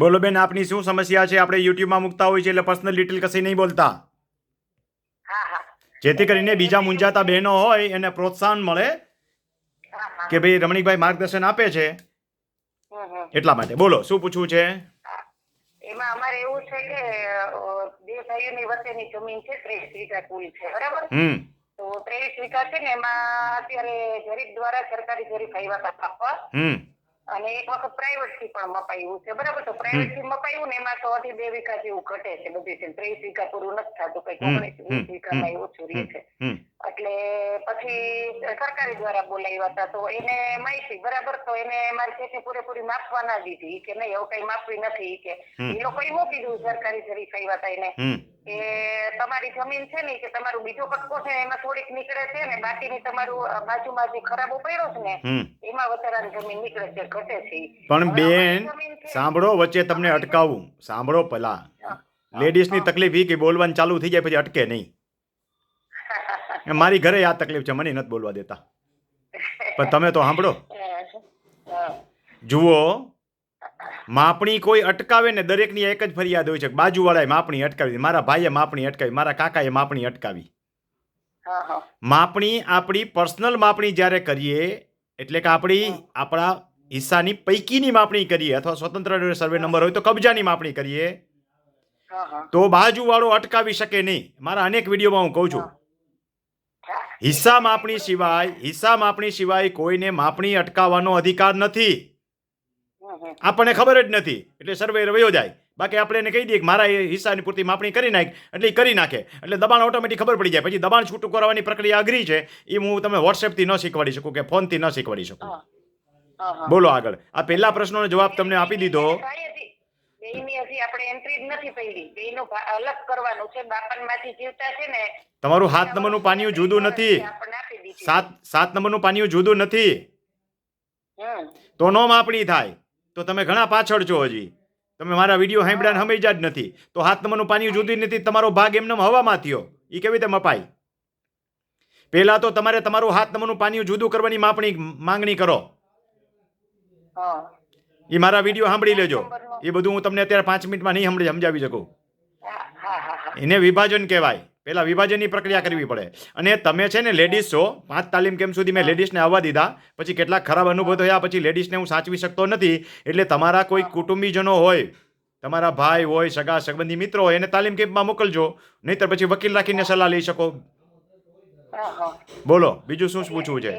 બોલો બેન, આપની શું સમસ્યા છે? આપણે યુટ્યુબમાં મૂકતા હોય છે એટલે પર્સનલ ડિટેલ કશી નહીં બોલતા, જેથી કરીને બીજા મૂંઝાતા બહેનો હોય એને પ્રોત્સાહન મળે કે ભાઈ રમણીકભાઈ માર્ગદર્શન આપે છે, એટલા માટે. બોલો, શું પૂછવું છે? એમાં અમારે એવું છે કે બે ભાઈઓની વચ્ચેની જમીન છે, 23 વીઘા કુલ છે, બરાબર? તો 23 વીઘા છે ને એમાં અત્યારે જરીપ દ્વારા સરકારી જરીપ આવ્યા હતા આપવા, અને એક વખત પ્રાઇવેટ થી પણ મપાયું છે, બરાબર? તો પ્રાઇવેટ થી મપાયું ને એમાં તો 2 વીઘા જેવું ઘટે છે બધી, 23 વીઘા પૂરું નથી થતું, કઈ 19-20 વીઘામાં ઓછું રહે છે. એટલે પછી સરકારી દ્વારા બોલાવ્યા હતા, તો એને માહિતી બરાબર, તો એને મારી ખેતી પૂરેપૂરી માપવા ના દીધી કે નહીં એવું કઈ માપવી નથી, કે એ લોકોએ મૂકી દીધું સરકારી જરીપ આવ્યા હતા એને કે તમારી જમીન છે ને કે તમારું બીજો કટકો છે એમાં થોડીક નીકળે છે ને બાકીની તમારું બાજુમાં જે ખરાબો પડ્યો છે ને એમાં વધારાની જમીન નીકળે છે, ઘટે છે. પણ બેન સાંભળો, વચ્ચે તમને અટકાવું, સાંભળો પેલા. લેડીઝની તકલીફ એ કે બોલવાનું ચાલુ થઈ જાય પછી અટકે નહીં. મારી ઘરે આ તકલીફ છે, મને નથી બોલવા દેતા, પણ તમે તો સાંભળો. જુઓ, માપણી કોઈ અટકાવે ને દરેકની એક જ ફરિયાદ હોય છે, બાજુવાળાએ માપણી અટકાવી, મારા ભાઈએ માપણી અટકાવી, મારા કાકાએ માપણી અટકાવી. માપણી આપણી પર્સનલ માપણી જ્યારે કરીએ એટલે કે આપણા હિસ્સાની પૈકીની માપણી કરીએ અથવા સ્વતંત્ર સર્વે નંબર હોય તો કબજાની માપણી કરીએ તો બાજુવાળો અટકાવી શકે નહીં. મારા અનેક વિડીયોમાં હું કહું છું, હિસ્સા માપણી સિવાય કોઈને માપણી અટકાવવાનો અધિકાર નથી. આપણને ખબર જ નથી એટલે સર્વે વયો જાય. બાકી આપણે એને કહી દઈએ કે મારા હિસ્સાની પૂરતી માપણી કરી નાખ એટલે એ કરી નાખે, એટલે દબાણ ઓટોમેટિક ખબર પડી જાય. પછી દબાણ છૂટું કરવાની પ્રક્રિયા અઘરી છે, એ હું તમે વોટ્સએપથી ન શીખવાડી શકું કે ફોનથી ન શીખવાડી શકું. બોલો આગળ. આ પહેલા પ્રશ્નનો જવાબ તમને આપી દીધો. તમારું 7 નંબરનું પાનિયું જુદું નથી, 7 નંબરનું પાનિયું જુદું નથી, તો નો માપણી થાય. તો તમે ઘણા પાછળ છો, હજી તમે મારા વિડીયો સાંભળ્યા સમજ્યા જ નથી. તો 7 નંબરનું પાનિયું જુદું નથી, તમારો ભાગ એમને હવામાં થયો, એ કેવી રીતે મપાય? પહેલા તો તમારે તમારું 7 નંબરનું પાનિયું જુદું કરવાની માંગણી કરો. એ મારા વિડીયો સાંભળી લેજો, એ બધું હું તમને અત્યારે 5 મિનિટમાં નહીં સમજાવી શકું. એને વિભાજન કહેવાય. પહેલા વિભાજનની પ્રક્રિયા કરવી પડે. અને તમે છે ને લેડીઝ છો, 5 તાલીમ કેમ્પ સુધી મેં લેડીઝને આવવા દીધા, પછી કેટલાક ખરાબ અનુભવ થયા, પછી લેડીઝને હું સાચવી શકતો નથી. એટલે તમારા કોઈ કુટુંબીજનો હોય, તમારા ભાઈ હોય, સગા સંબંધી મિત્રો હોય, એને તાલીમ કેમ્પમાં મોકલજો, નહીતર પછી વકીલ રાખીને સલાહ લઈ શકો. બોલો, બીજું શું પૂછવું છે?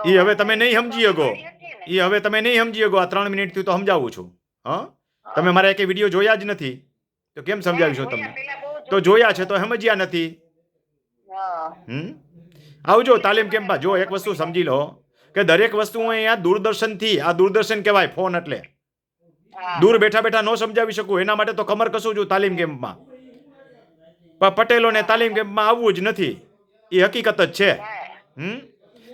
એ હવે તમે નહીં સમજી શકો, આ 3 મિનિટથી તો સમજાવું છું. તમે મારા એક વિડીયો જોયા જ નથી તો કેમ સમજાવીશું તમને? તો જોયા છે તો સમજ્યા નથી. આવજો તાલીમ કેમ્પમાં. જો એક વસ્તુ સમજી લો કે દરેક વસ્તુ અહીંયા દૂરદર્શનથી, આ દૂરદર્શન કહેવાય ફોન, એટલે દૂર બેઠા બેઠા ન સમજાવી શકું. એના માટે તો કમર કશું છું તાલીમ કેમ્પમાં. પટેલોને તાલીમ કેમ્પમાં આવવું જ નથી, એ હકીકત જ છે.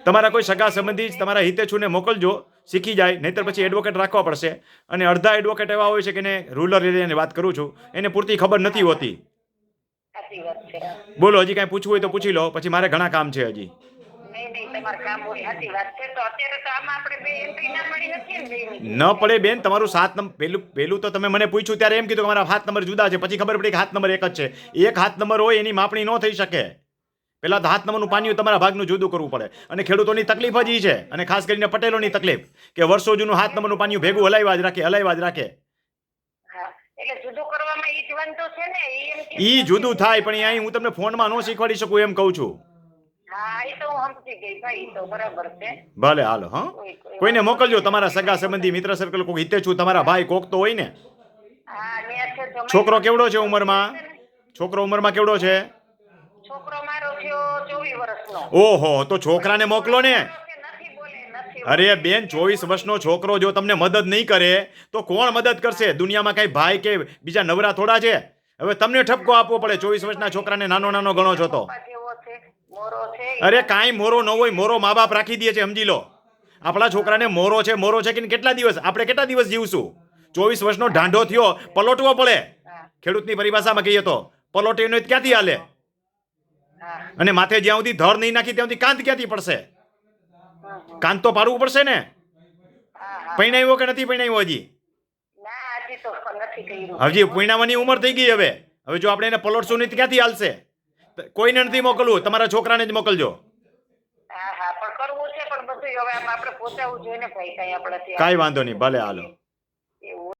તમારા કોઈ સગા સંબંધી તમારા હિતેચ્છુને મોકલજો, શીખી જાય, નહીતર પછી એડવોકેટ રાખવા પડશે. અને અડધા એડવોકેટ એવા હોય છે કે એને રૂરલ એરિયાની વાત કરું છું, એને પૂરતી ખબર નથી હોતી. બોલો, હજી કાંઈ પૂછવું હોય તો પૂછી લો, પછી મારે ઘણા કામ છે હજી. ન પડે બેન, તમારું 7 નંબર પહેલું તો તમે મને પૂછ્યું ત્યારે એમ કીધું કે મારા 7 નંબર જુદા છે, પછી ખબર પડી કે 7 નંબર એક જ છે. એક 7 નંબર હોય એની માપણી ન થઈ શકે. પહેલા 7 નંબરનું પાનિયું તમારા ભાગનું જુદું કરવું પડે. અને ખેડૂતોની તકલીફ જ છે, અને ખાસ કરીને પટેલોની તકલીફ કે વર્ષો જૂનું 7 નંબરનું પાનિયું ભેગું હલાવ્યા જ રાખે. ઈ જુદું થાય, પણ અહીં હું તમને ફોનમાં ન શીખવાડી શકું એમ કહું છું. ભલે, હાલો. કોઈને મોકલજો, તમારા સગા સંબંધી, મિત્ર સર્કલ, કોઈ હિતેચ્છુ, તમારા ભાઈ કોક તો હોય ને. છોકરો કેવડો છે ઉંમરમાં? કેવડો છે? ઓહો, તો છોકરાને મોકલો ને. અરે બેન, 24 વર્ષનો છોકરો જો તમને મદદ નહીં કરે તો કોણ મદદ કરશે? દુનિયામાં કઈ ભાઈ કે બીજા નવરા થોડા છે? હવે તમને ઠપકો આપવો પડે 24 વર્ષના છોકરાને નાનો ગણો છો તો? અરે કાંઈ મોરો ન હોય, મોરો મા બાપ રાખી દે છે, સમજી લો. આપણા છોકરાને મોરો છે કે કેટલા દિવસ, આપણે કેટલા દિવસ જીવશું? 24 વર્ષનો ઢાંઢો થયો, પલોટવો પડે. ખેડૂતની પરિભાષામાં કહીએ તો પલોટીનો ક્યાંથી હાલે? અને માથે જ્યાં સુધી ધર નહીં નાખી ત્યાં સુધી કાંત ક્યાંથી પડશે? કાન તો પાડવું પડશે ને. હા હા પૈણાવ્યો કે નથી પૈણાવ્યો હજી? ના હજી તો નથી કર્યું. હજી પૈણાવાની ઉંમર થઈ ગઈ હવે. હવે જો આપણે એને પલોટશું નહીં તો ક્યાંથી હાલશે? કોઈને નથી મોકલવું, તમારા છોકરાને જ મોકલજો. હા હા પણ કરવું છે પણ બધું હવે આમ આપણે પહોંચાડવું જોઈએ ને ભાઈ કઈ આપણે કાંઈ વાંધો નહીં, ભલે હાલો.